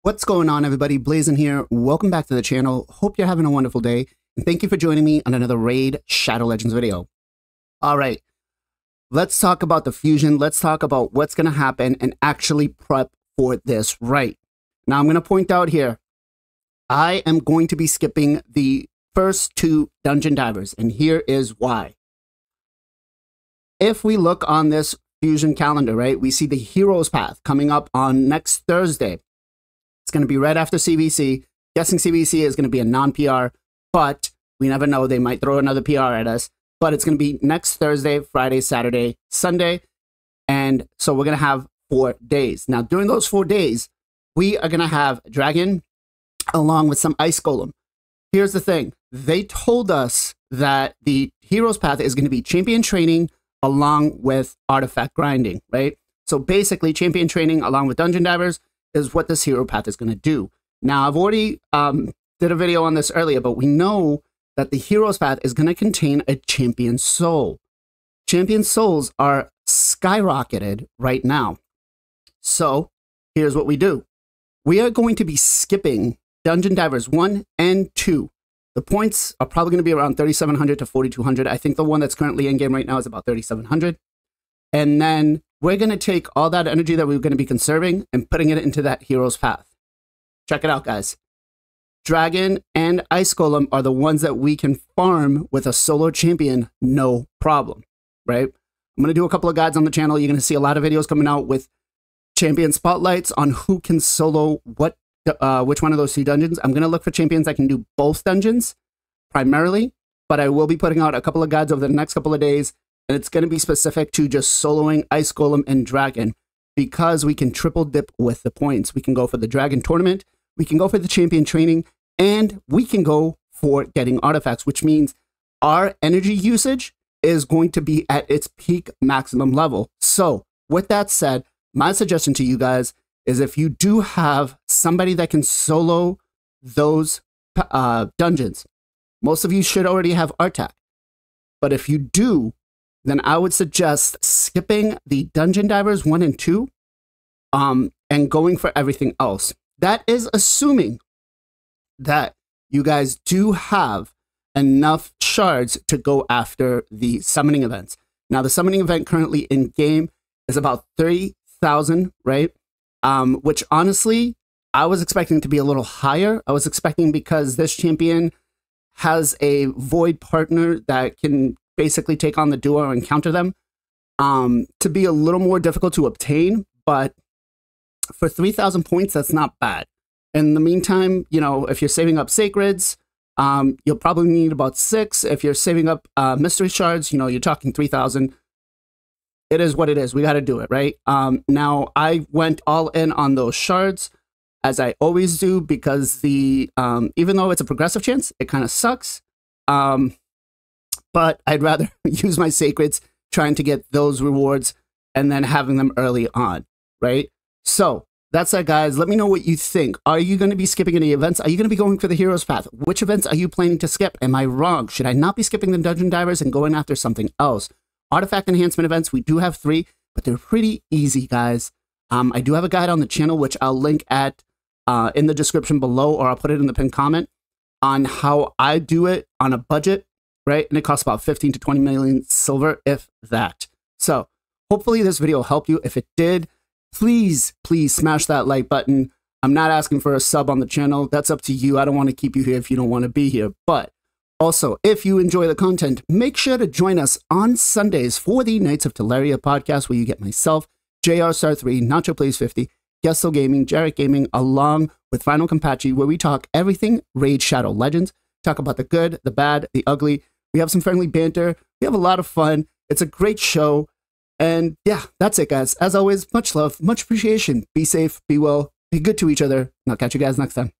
What's going on, everybody? Blazin here. Welcome back to the channel. Hope you're having a wonderful day, and thank you for joining me on another Raid Shadow Legends video. All right, let's talk about the fusion. Let's talk about what's going to happen and actually prep for this right. Now, I'm going to point out here, I am going to be skipping the first two dungeon divers, and here is why. If we look on this fusion calendar, right, we see the Heroes Path coming up on next Thursday. It's going to be right after CVC. Guessing CVC is going to be a non-PR, but we never know. They might throw another PR at us. But it's going to be next Thursday, Friday, Saturday, Sunday. And so we're going to have 4 days. Now, during those 4 days, we are going to have Dragon along with some Ice Golem. Here's the thing. They told us that the Heroes Path is going to be champion training along with artifact grinding, right? So basically, champion training along with dungeon divers is what this hero path is going to do. Now, I've already did a video on this earlier, but we know that the hero's path is going to contain a champion soul. Champion souls are skyrocketed right now. So here's what we do. We are going to be skipping Dungeon Divers 1 and 2. The points are probably going to be around 3,700 to 4,200. I think the one that's currently in game right now is about 3,700. And then we're going to take all that energy that we're going to be conserving and putting it into that hero's path. Check it out, guys. Dragon and Ice Golem are the ones that we can farm with a solo champion, no problem, right? I'm going to do a couple of guides on the channel. You're going to see a lot of videos coming out with champion spotlights on who can solo what, which one of those 2 dungeons. I'm going to look for champions that can do both dungeons primarily, but I will be putting out a couple of guides over the next couple of days. And it's going to be specific to just soloing Ice Golem and Dragon because we can triple dip with the points. We can go for the Dragon tournament, we can go for the champion training, and we can go for getting artifacts, which means our energy usage is going to be at its peak maximum level. So with that said, my suggestion to you guys is if you do have somebody that can solo those dungeons, most of you should already have Artak. But if you do, then I would suggest skipping the Dungeon Divers 1 and 2 and going for everything else. That is assuming that you guys do have enough shards to go after the summoning events. Now, the summoning event currently in game is about 3,000, right? Which honestly, I was expecting to be a little higher. I was expecting because this champion has a void partner that can basically take on the duo and counter them, to be a little more difficult to obtain, but for 3,000 points, that's not bad. In the meantime, you know, if you're saving up sacreds, you'll probably need about 6. If you're saving up mystery shards, you know, you're talking 3,000. It is what it is. We got to do it, right? Now, I went all in on those shards, as I always do, because the even though it's a progressive chance, it kind of sucks. But I'd rather use my sacreds trying to get those rewards and then having them early on, right? So that's that, guys. Let me know what you think. Are you going to be skipping any events? Are you going to be going for the Heroes Path? Which events are you planning to skip? Am I wrong? Should I not be skipping the Dungeon Divers and going after something else? Artifact enhancement events, we do have 3, but they're pretty easy, guys. I do have a guide on the channel, which I'll link at in the description below, or I'll put it in the pinned comment on how I do it on a budget. Right? And it costs about 15 to 20 million silver, if that. So hopefully this video helped you. If it did, please smash that like button. I'm not asking for a sub on the channel. That's up to you. I don't want to keep you here if you don't want to be here. But also, if you enjoy the content, make sure to join us on Sundays for the Knights of Teleria podcast, where you get myself, JR Star 3, Nacho Plays 50, Gesso Gaming, Jarrett Gaming, along with Final Compachi, where we talk everything Raid Shadow Legends, talk about the good, the bad, the ugly. We have some friendly banter. We have a lot of fun. It's a great show. And yeah, that's it, guys. As always, much love, much appreciation. Be safe, be well, be good to each other. And I'll catch you guys next time.